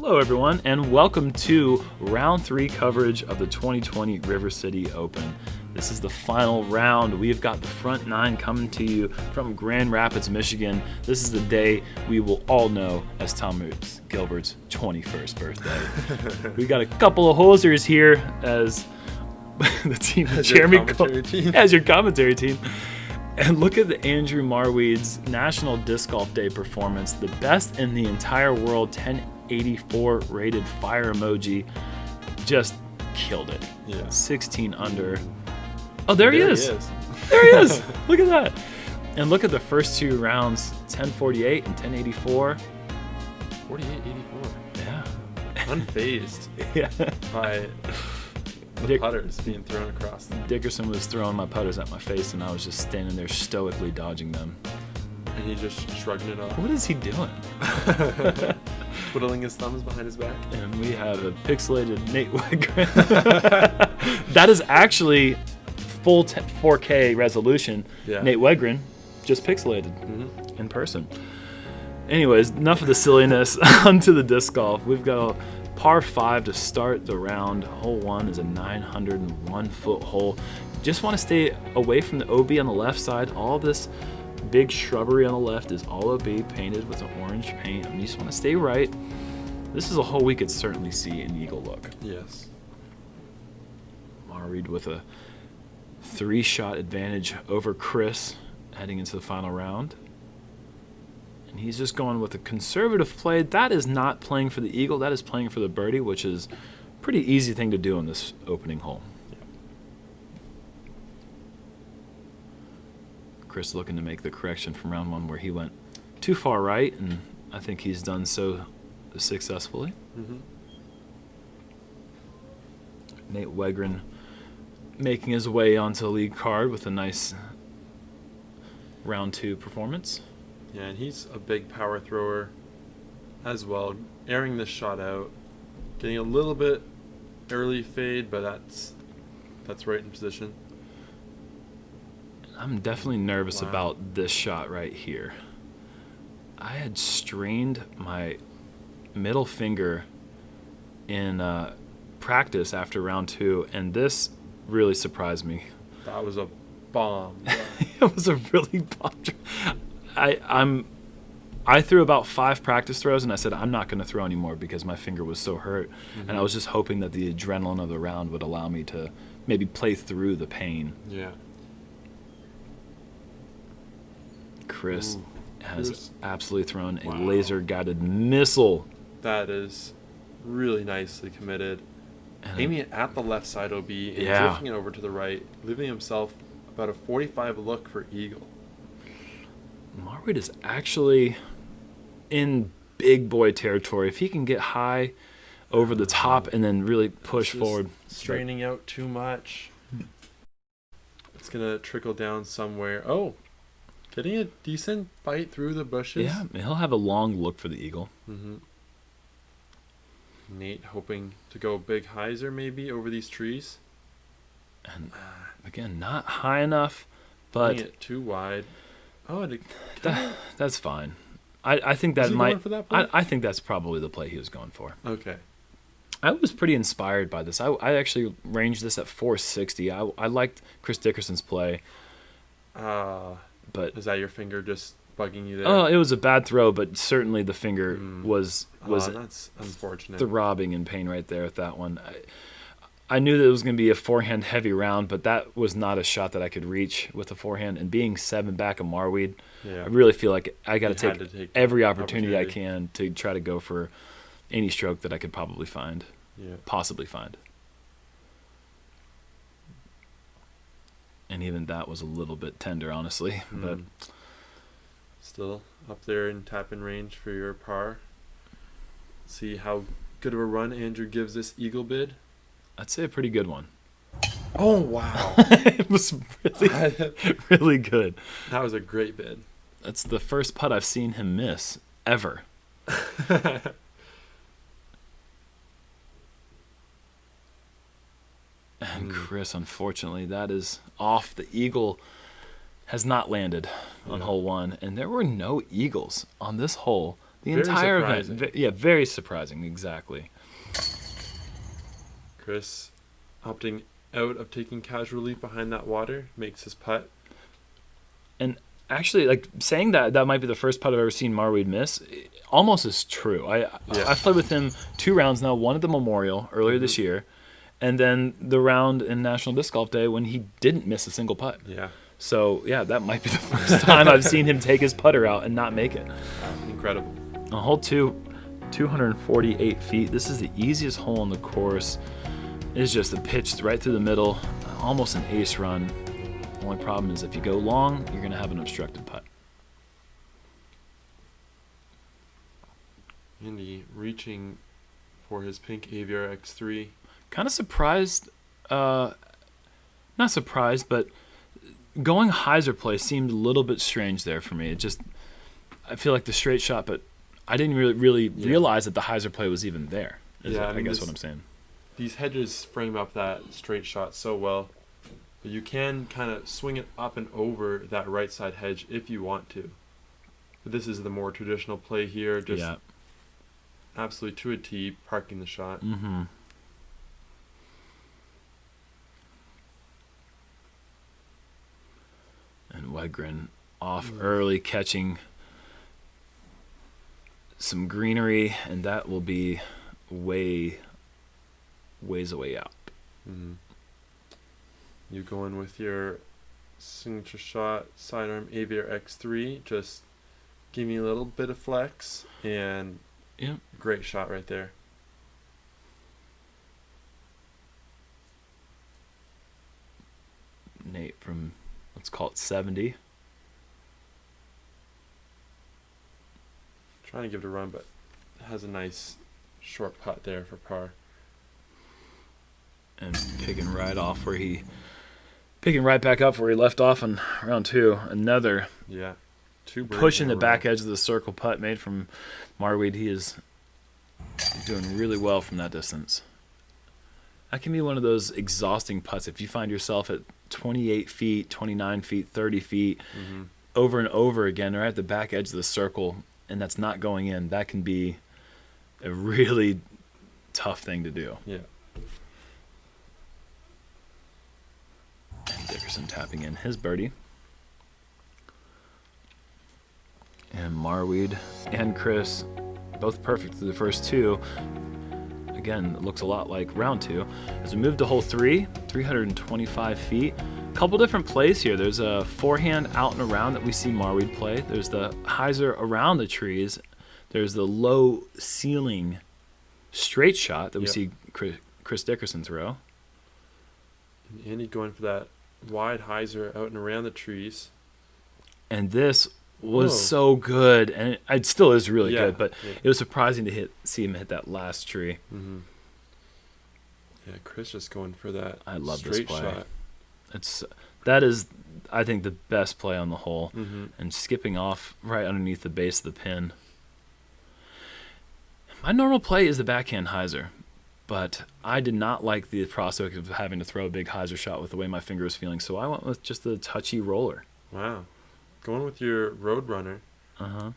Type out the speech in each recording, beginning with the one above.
Hello, everyone, and welcome to round 3 coverage of the 2020 River City Open. This is the final round. We've got the front 9 coming to you from Grand Rapids, Michigan. This is the day we will all know as Tom Gilbert's 21st birthday. We got a couple of hosers here as the team, as your commentary team. And look at the Andrew Marwede's National Disc Golf Day performance, the best in the entire world, 1084 rated fire emoji, just killed it. Yeah. 16 under. Oh, there he is. There he is. Look at that. And look at the first 2 rounds, 1048 and 1084. 48-84. Yeah. Unfazed Yeah. by the putters being thrown across them. Dickerson was throwing my putters at my face, and I was just standing there stoically dodging them. And he just shrugging it off. What is he doing? Twiddling his thumbs behind his back. And we have a pixelated Nate Wegryn. That is actually full 4K resolution. Yeah. Nate Wegryn, just pixelated in person. Anyways, enough of the silliness. Onto the disc golf. We've got a par 5 to start the round. Hole 1 is a 901-foot hole. Just want to stay away from the OB on the left side. All this big shrubbery on the left is all OB painted with an orange paint. And you just want to stay right. This is a hole we could certainly see an eagle look. Yes. Marwede with a 3-shot advantage over Chris heading into the final round. And he's just going with a conservative play. That is not playing for the eagle. That is playing for the birdie, which is a pretty easy thing to do in this opening hole. Yeah. Chris looking to make the correction from round 1 where he went too far right, and I think he's done so successfully. Nate Wegryn making his way onto the lead card with a nice round 2 performance. Yeah, and he's a big power thrower as well, airing this shot out, getting a little bit early fade, but that's right in position. I'm definitely nervous about this shot right here. I had strained my middle finger in practice after round 2, and this really surprised me. That was a bomb. It was a really bomb. I threw about 5 practice throws, and I said I'm not going to throw anymore because my finger was so hurt, and I was just hoping that the adrenaline of the round would allow me to maybe play through the pain. Yeah. Chris has absolutely thrown a laser-guided missile. That is really nicely committed. Aiming it at the left side OB and drifting it over to the right, leaving himself about a 45 look for eagle. Marwede is actually in big boy territory. If he can get high over the top and then really push forward. Straining out too much. It's going to trickle down somewhere. Oh, getting a decent bite through the bushes. Yeah, he'll have a long look for the eagle. Nate hoping to go big hyzer maybe over these trees. And again, not high enough, but it too wide. Oh, that's fine. I think that going for that play? I think that's probably the play he was going for. Okay. I was pretty inspired by this. I actually ranged this at 460. I liked Chris Dickerson's play. But is that your finger just bugging you there? Oh, it was a bad throw, but certainly the finger was that's unfortunate. Throbbing in pain right there with that one. I knew that it was going to be a forehand heavy round, but that was not a shot that I could reach with a forehand. And being 7 back of Marwede, I really feel like I got to take every opportunity I can to try to go for any stroke that I could possibly find. And even that was a little bit tender, honestly. But still up there in tap-in range for your par. See how good of a run Andrew gives this eagle bid. I'd say a pretty good one. Oh, wow. It was really, really good. That was a great bid. That's the first putt I've seen him miss ever. And Chris, unfortunately, that is off. The eagle has not landed on hole 1, and there were no eagles on this hole the Very entire surprising. event. Yeah, very surprising, exactly. Chris opting out of taking casual leap behind that water makes his putt. And actually, like saying that might be the first putt I've ever seen Marwede miss, almost is true. I've played with him 2 rounds now, one at the Memorial earlier this year, and then the round in National Disc Golf Day when he didn't miss a single putt. Yeah. So, yeah, that might be the first time I've seen him take his putter out and not make it. Incredible. On hole 2, 248 feet. This is the easiest hole on the course. It's just a pitch right through the middle, almost an ace run. Only problem is if you go long, you're going to have an obstructed putt. Andy reaching for his pink Aviar X3. Kind of surprised, not surprised, but going hyzer play seemed a little bit strange there for me. I feel like the straight shot, but I didn't really realize that the hyzer play was even there. I guess what I'm saying. These hedges frame up that straight shot so well, but you can kind of swing it up and over that right side hedge if you want to. But this is the more traditional play here, just absolutely to a tee, parking the shot. Mm-hmm. And Wegryn off early, catching some greenery, and that will be ways away out. Mm-hmm. You going with your signature shot, sidearm Aviar X3, just give me a little bit of flex, and great shot right there. Nate from, let's call it 70. Trying to give it a run, but has a nice short putt there for par. And picking right back up where he left off on round 2. Another pushing the back edge of the circle putt made from Marwede. He is doing really well from that distance. That can be one of those exhausting putts if you find yourself at 28 feet, 29 feet, 30 feet, over and over again, or at the back edge of the circle, and that's not going in. That can be a really tough thing to do. Yeah. And Dickerson tapping in his birdie. And Marwede and Chris, both perfect through the first 2. Again, it looks a lot like round 2. As we move to hole 3, 325 feet. A couple different plays here. There's a forehand out and around that we see Marwede play. There's the hyzer around the trees. There's the low ceiling straight shot that we see Chris Dickerson throw. And Andy going for that wide hyzer out and around the trees. And this was so good, and it still is really good, but it was surprising to see him hit that last tree. Mm-hmm. Yeah, Chris just going for that I love straight this play. shot. That is, I think, the best play on the hole, Mm-hmm. and skipping off right underneath the base of the pin. My normal play is the backhand hyzer, but I did not like the prospect of having to throw a big hyzer shot with the way my finger was feeling, so I went with just the touchy roller. Wow. Going with your Roadrunner. Uh-huh.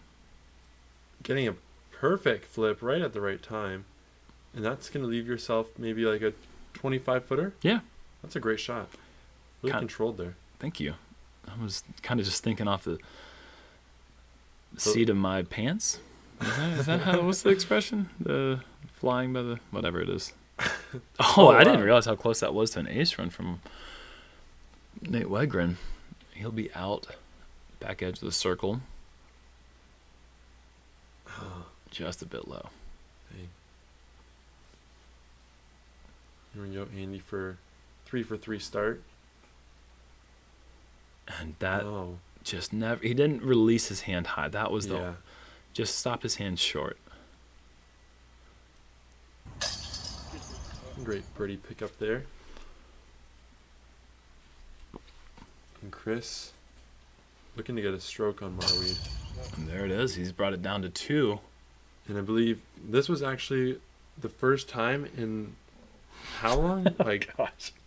Getting a perfect flip right at the right time. And that's going to leave yourself maybe like a 25-footer? Yeah. That's a great shot. Really controlled there. Thank you. I was kind of just thinking off the seat of my pants. Is that what's the expression? The flying by the, whatever it is. I didn't realize how close that was to an ace run from Nate Wegryn. He'll be out back edge of the circle. Just a bit low. Hey. Here we go, Andy, for 3-for-3 start. And that just never, he didn't release his hand high. That was just stop his hand short. Great birdie pickup there. And Chris looking to get a stroke on Marwede. And there it is. He's brought it down to 2. And I believe this was actually the first time in how long? Like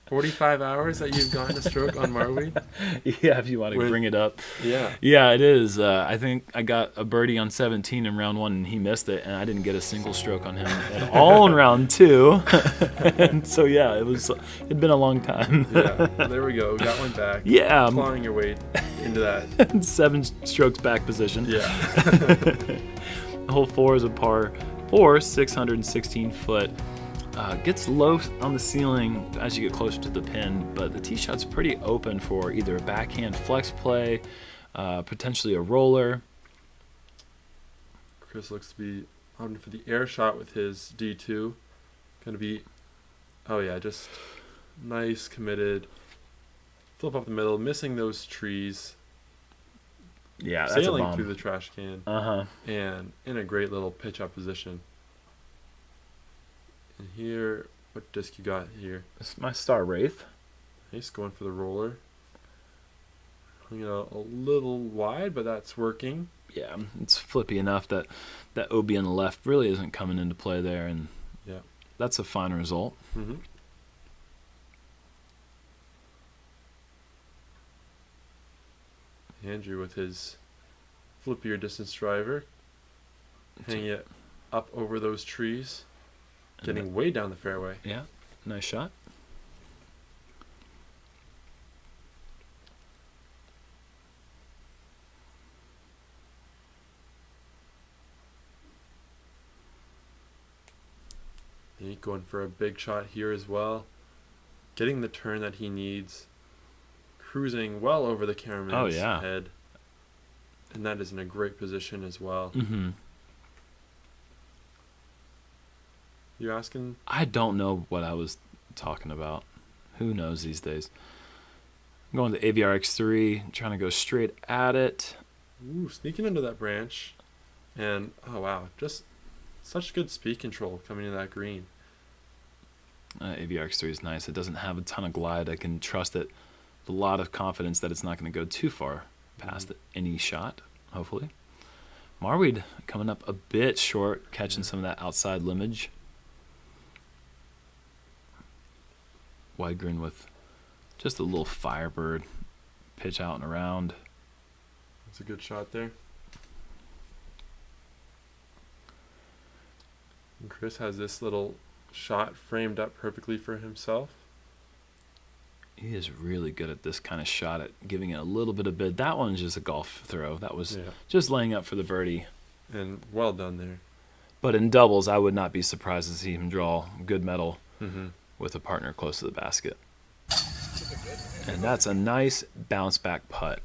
45 hours that you've gone to stroke on Marwede? Yeah, if you want to bring it up. Yeah. Yeah, it is. I think I got a birdie on 17 in round 1, and he missed it, and I didn't get a single stroke on him at all in round 2. And so, yeah, it'd been a long time. Yeah, there we go. Got one back. Yeah. Clawing your way into that. 7 strokes back position. Yeah. Hole 4 is a par 4, 616 foot. Gets low on the ceiling as you get closer to the pin, but the tee shot's pretty open for either a backhand flex play, potentially a roller. Chris looks to be opting for the air shot with his D2. Going to be, oh yeah, just nice, committed. Flip up the middle, missing those trees. Yeah, that's sailing a bomb. through the trash can. And in a great little pitch up position. And here, what disc you got here? It's my Star Wraith. Nice, going for the roller. Hung it a little wide, but that's working. Yeah, it's flippy enough that OB on the left really isn't coming into play there, and yeah, that's a fine result. Mm-hmm. Andrew with his flippier distance driver, hanging it up over those trees. Getting way down the fairway. Yeah, nice shot. He's going for a big shot here as well. Getting the turn that he needs. Cruising well over the cameraman's head. And that is in a great position as well. Mm-hmm. You asking? I don't know what I was talking about. Who knows these days? I'm going to AVRX3, trying to go straight at it. Ooh, sneaking into that branch. And, oh wow, just such good speed control coming into that green. AVRX3 is nice. It doesn't have a ton of glide. I can trust it with a lot of confidence that it's not going to go too far past any shot, hopefully. Marwede coming up a bit short, catching some of that outside limage. Wegryn with just a little Firebird pitch out and around. That's a good shot there. And Chris has this little shot framed up perfectly for himself. He is really good at this kind of shot, at giving it a little bit of bid. That one's just a golf throw. That was just laying up for the birdie. And well done there. But in doubles, I would not be surprised to see him draw good metal with a partner close to the basket. And that's a nice bounce back putt.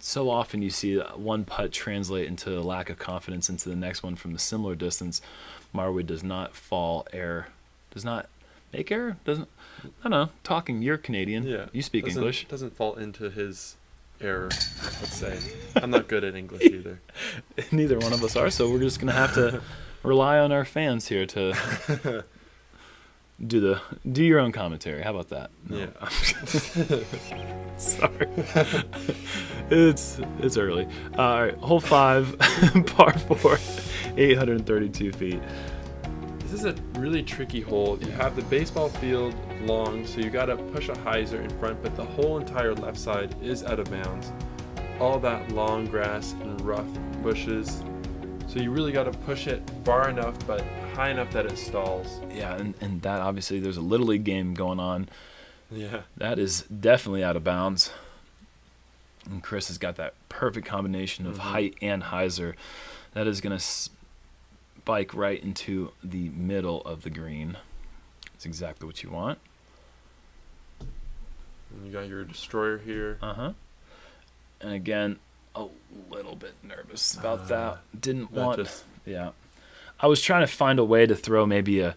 So often you see one putt translate into a lack of confidence into the next one from a similar distance. Marwede does not fall air, does not make air, doesn't, I don't know, talking, you're Canadian, you speak English. Doesn't fall into his error, let's say. I'm not good at English either. Neither one of us are, so we're just going to have to rely on our fans here to do your own commentary. How about that? No. Yeah. Sorry. It's early. All right, hole 5, par 4, 832 feet. This is a really tricky hole. You have the baseball field long, so you got to push a hyzer in front, but the whole entire left side is out of bounds. All that long grass and rough bushes. So you really got to push it far enough, but high enough that it stalls. Yeah, and that obviously there's a Little League game going on. Yeah. That is definitely out of bounds. And Chris has got that perfect combination of height and hyzer. That is going to spike right into the middle of the green. That's exactly what you want. And you got your destroyer here. And again, a little bit nervous about that. Didn't want... Yeah. I was trying to find a way to throw maybe a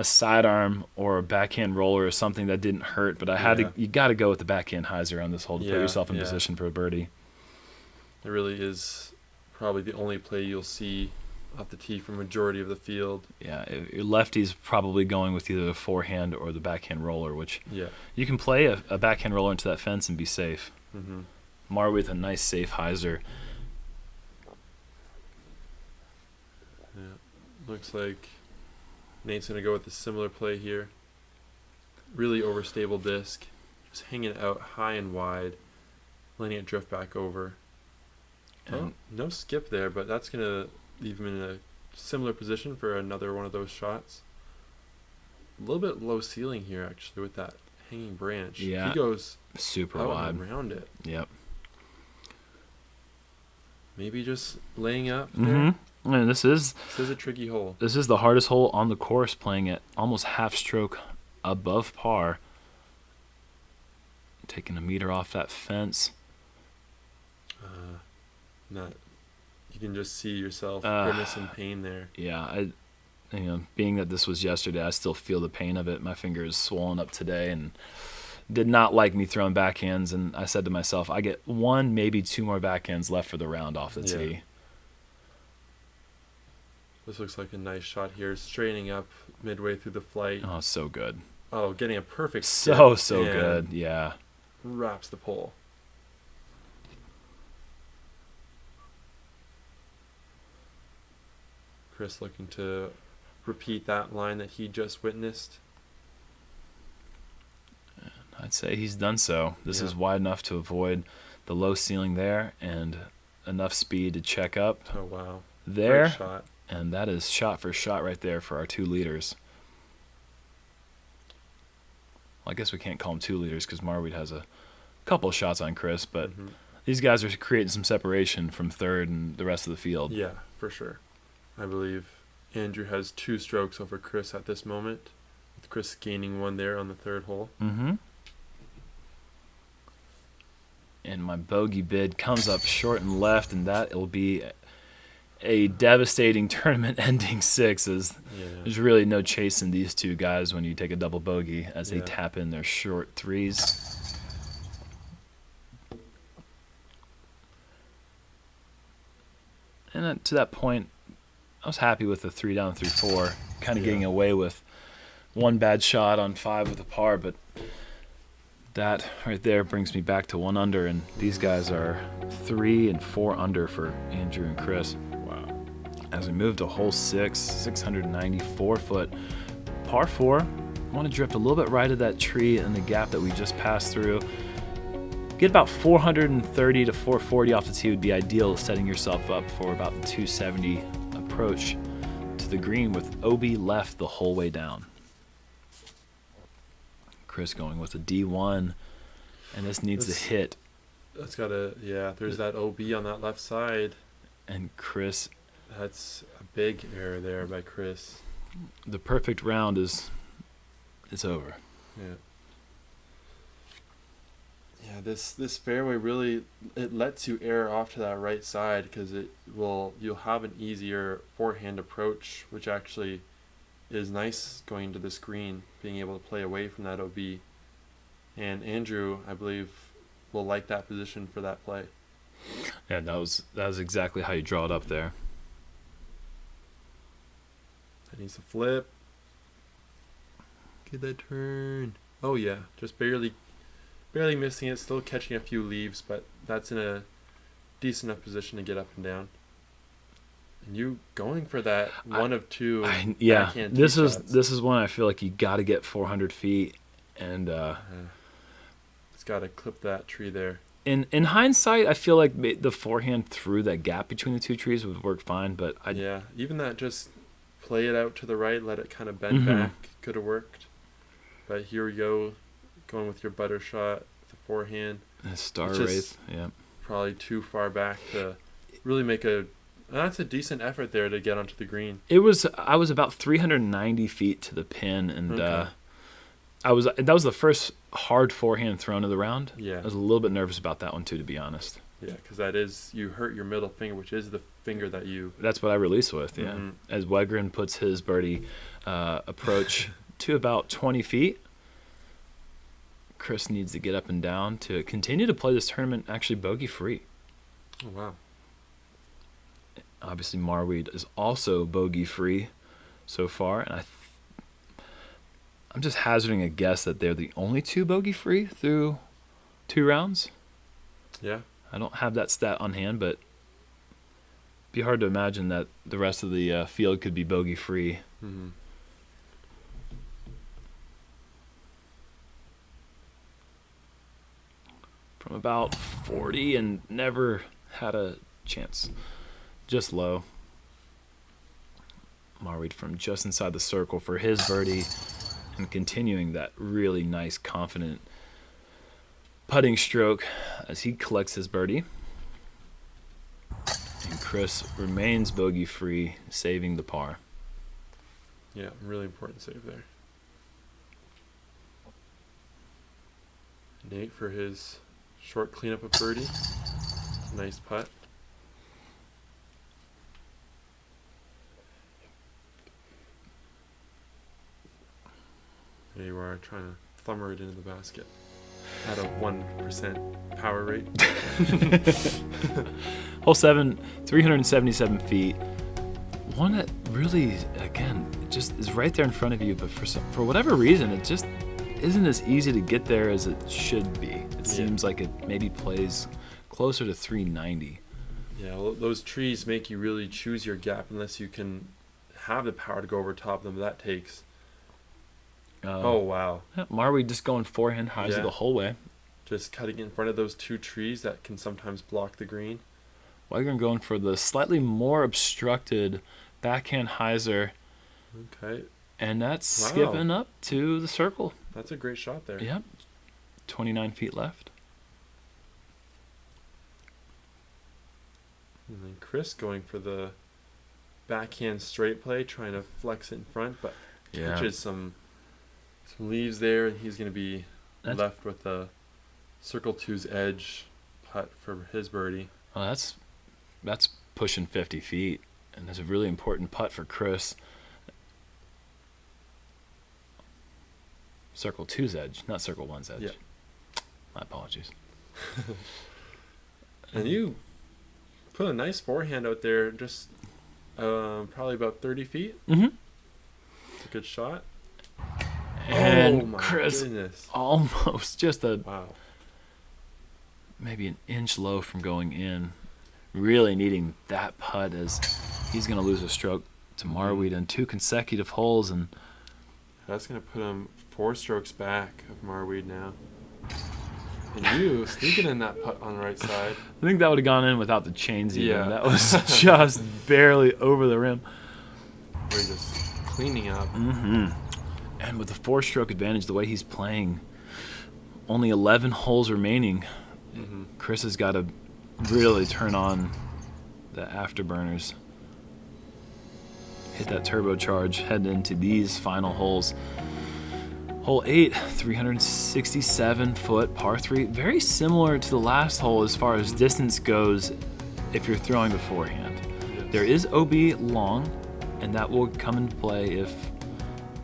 sidearm or a backhand roller or something that didn't hurt, but I had to. You got to go with the backhand hyzer on this hole to put yourself in position for a birdie. It really is probably the only play you'll see off the tee for majority of the field. Yeah, your lefty's probably going with either the forehand or the backhand roller, which you can play a backhand roller into that fence and be safe. Marwede with a nice safe hyzer. Yeah, looks like Nate's going to go with a similar play here. really overstable disc, just hanging out high and wide, letting it drift back over. No skip there, but that's going to leave him in a similar position for another one of those shots. A little bit low ceiling here, actually, with that hanging branch. Yeah. He goes super out wide. and around it. Yep. Maybe just laying up there. And this is a tricky hole. This is the hardest hole on the course, playing at almost half stroke above par. Taking a meter off that fence. You can just see yourself grimace in pain there. Yeah, being that this was yesterday, I still feel the pain of it. My finger is swollen up today and did not like me throwing backhands. And I said to myself, I get one, maybe two more backhands left for the round off the tee. This looks like a nice shot here, straightening up midway through the flight. Oh, so good. Oh, getting a perfect so skip good, yeah. Wraps the pole. Chris looking to repeat that line that he just witnessed. I'd say he's done so. This is wide enough to avoid the low ceiling there and enough speed to check up. Oh, wow. There. Great shot. And that is shot for shot right there for our 2 leaders. Well, I guess we can't call them 2 leaders because Marwede has a couple of shots on Chris, but these guys are creating some separation from third and the rest of the field. Yeah, for sure. I believe Andrew has 2 strokes over Chris at this moment, with Chris gaining 1 there on the 3rd hole. And my bogey bid comes up short and left, and that will be a devastating tournament-ending 6. There's really no chasing these 2 guys when you take a double bogey as they tap in their short 3s. And to that point, I was happy with the 3 down through 4, kind of getting away with 1 bad shot on 5 with a par, but that right there brings me back to 1 under, and these guys are 3 and 4 under for Andrew and Chris. Wow. As we move to hole 6, 694 foot, par 4. I want to drift a little bit right of that tree in the gap that we just passed through. Get about 430 to 440 off the tee would be ideal, setting yourself up for about the 270 approach to the green with OB left the whole way down. Chris going with a D1, and this needs to hit. That's got to, there's that OB on that left side. And Chris. That's a big error there by Chris. The perfect round it's over. Yeah. Yeah, this fairway really, it lets you err off to that right side because you'll have an easier forehand approach, which actually is nice going to this green, being able to play away from that OB. And Andrew, I believe, will like that position for that play. Yeah, that was exactly how you draw it up there. That needs to flip. Get that turn. Oh yeah, just barely missing it, still catching a few leaves, but that's in a decent enough position to get up and down. And you going for that one of 2 backhand this shots. This is one I feel like you got to get 400 feet, and it's got to clip that tree there. In hindsight, I feel like the forehand through that gap between the 2 trees would work fine, but even that just play it out to the right, let it kind of bend back, could have worked. But here we go, going with your butter shot, the forehand. Star Wraith, yeah. Probably too far back to really make that's a decent effort there to get onto the green. I was about 390 feet to the pin, and that was the first hard forehand thrown of the round. Yeah. I was a little bit nervous about that one too, to be honest. Yeah, because you hurt your middle finger, which is the finger that you... That's what I release with, yeah. As Wegryn puts his birdie approach to about 20 feet, Chris needs to get up and down to continue to play this tournament actually bogey-free. Oh, wow. Obviously, Marwede is also bogey-free so far, and I'm just hazarding a guess that they're the only 2 bogey-free through 2 rounds. Yeah. I don't have that stat on hand, but it'd be hard to imagine that the rest of the field could be bogey-free. from about 40 and never had a chance. Just low. Marwede from just inside the circle for his birdie and continuing that really nice, confident putting stroke as he collects his birdie. And Chris remains bogey-free, saving the par. Yeah, really important save there. Nate for his short cleanup of birdie. Nice putt. There you are, trying to thumber it into the basket at a 1% power rate. Hole 7, 377 feet. One that really, again, just is right there in front of you, but for whatever reason, it just isn't as easy to get there as it should be. It seems like it maybe plays closer to 390. Yeah, well, those trees make you really choose your gap unless you can have the power to go over top of them. That takes. Oh, wow. Yeah, Marwede just going forehand hyzer the whole way. Just cutting in front of those two trees that can sometimes block the green. Wegryn going for the slightly more obstructed backhand hyzer. Okay. And that's skipping up to the circle. That's a great shot there. Yep. 29 feet left. And then Chris going for the backhand straight play, trying to flex it in front, but catches some leaves there, and he's going to be left with the circle two's edge putt for his birdie. Well, that's pushing 50 feet, and that's a really important putt for Chris. Circle two's edge, not circle one's edge. Yeah. My apologies. And you put a nice forehand out there, just probably about 30 feet. Mm-hmm. It's a good shot. And oh my Chris goodness. almost just Wow. Maybe an inch low from going in. Really needing that putt as he's going to lose a stroke to Marwede in 2 consecutive holes. And that's going to put him 4 strokes back of Marwede now. And you sneaking in that putt on the right side. I think that would have gone in without the chains even. Yeah. That was just barely over the rim. We're just cleaning up. Mm-hmm. And with the 4-stroke advantage, the way he's playing, only 11 holes remaining. Mm-hmm. Chris has got to really turn on the afterburners. Hit that turbocharge, head into these final holes. Hole 8, 367-foot par 3. Very similar to the last hole as far as distance goes if you're throwing beforehand. Yes. There is OB long, and that will come into play if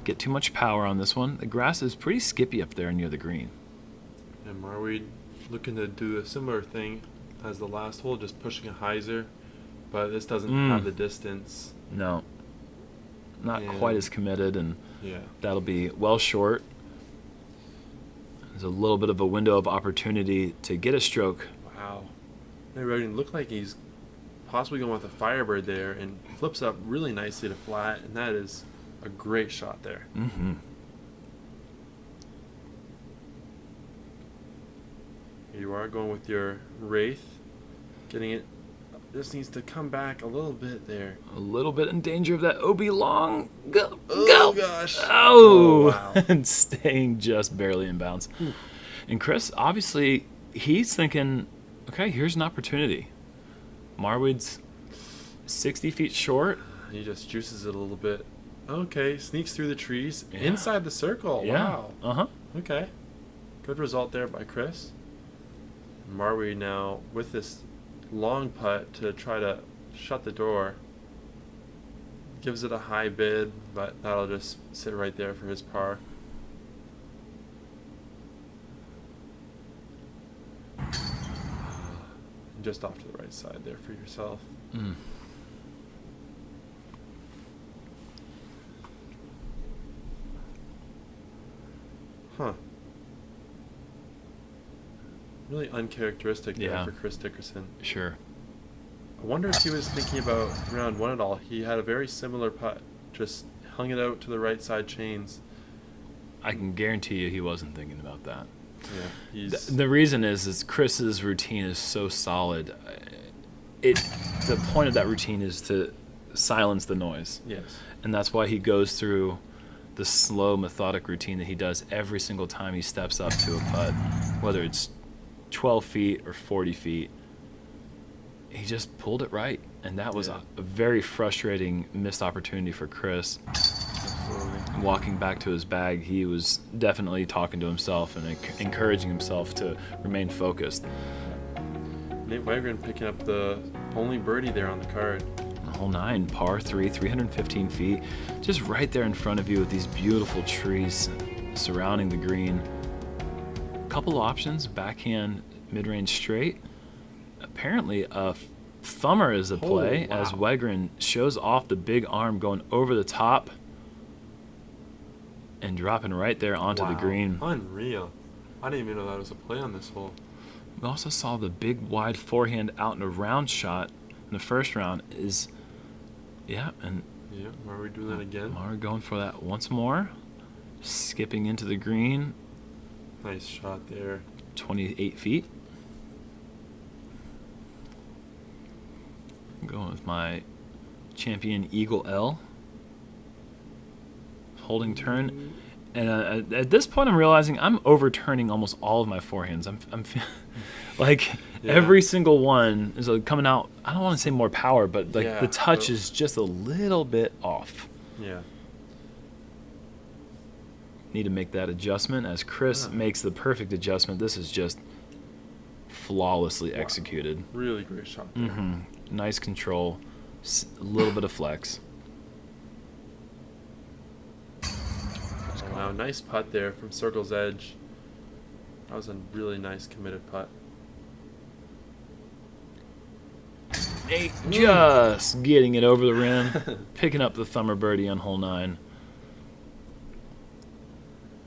get too much power on this one. The grass is pretty skippy up there near the green. And Marwede looking to do a similar thing as the last hole, just pushing a hyzer, but this doesn't have the distance. No, not quite as committed, and that'll be well short. There's a little bit of a window of opportunity to get a stroke. Wow. It looked like he's possibly going with a Firebird there and flips up really nicely to flat, and that is a great shot there. Mm-hmm. Here you are going with your Wraith, getting it. Just needs to come back a little bit there. A little bit in danger of that OB long. Go! Oh gosh! Oh wow! And staying just barely in bounds. And Chris, obviously, he's thinking, okay, here's an opportunity. Marwede's 60 feet short. He just juices it a little bit. Okay, sneaks through the trees inside the circle. Yeah. Wow. Uh-huh. Okay. Good result there by Chris. Marwede now with this long putt to try to shut the door. Gives it a high bid, but that'll just sit right there for his par. Just off to the right side there for yourself. Mm. Huh. Really uncharacteristic there for Chris Dickerson. Sure. I wonder if he was thinking about round 1 at all. He had a very similar putt, just hung it out to the right side chains. I can guarantee you he wasn't thinking about that. Yeah, he's The reason is Chris's routine is so solid. The point of that routine is to silence the noise. yes. And that's why he goes through the slow, methodic routine that he does every single time he steps up to a putt, whether it's 12 feet or 40 feet. He just pulled it right, and that was a very frustrating missed opportunity for Chris. Absolutely. Walking back to his bag, he was definitely talking to himself and encouraging himself to remain focused. Nate Wegryn picking up the only birdie there on the card. Hole 9, par 3, 315 feet, just right there in front of you with these beautiful trees surrounding the green. Couple options, backhand, mid-range straight. Apparently a thumber is a play as Wegryn shows off the big arm going over the top and dropping right there onto the green. Unreal. I didn't even know that was a play on this hole. We also saw the big wide forehand out in a round shot in the first round is, and Yeah, are we doing that again? Mara going for that once more. Skipping into the green, Nice shot there. 28 feet. I'm going with my champion Eagle L. Holding turn. And at this point, I'm realizing I'm overturning almost all of my forehands. I'm like every single one is coming out. I don't want to say more power, but like the touch is just a little bit off. Yeah. Need to make that adjustment as Chris makes the perfect adjustment. This is just flawlessly executed. Really great shot there. Nice control, a little bit of flex. Wow, nice putt there from circle's edge. That was a really nice committed putt. Nate just getting it over the rim, picking up the thumber birdie on hole 9.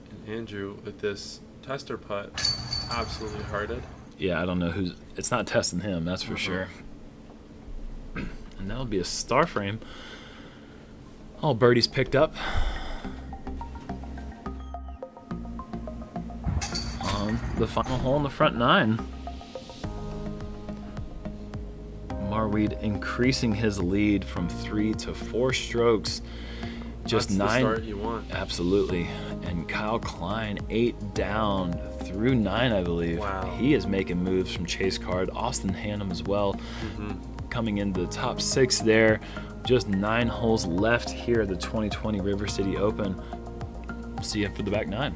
And Andrew with this tester putt, absolutely hearted. Yeah, I don't know who's. It's not testing him, that's for sure. And that'll be a star frame. All birdies picked up. On the final hole in the front 9. Marwede increasing his lead from 3 to 4 strokes. Just That's 9. the start you want. Absolutely. And Kyle Klein 8 down through 9, I believe. Wow. He is making moves from chase card. Austin Hannum as well. Coming into the top 6 there. Just 9 holes left here at the 2020 River City Open. See you for the back 9.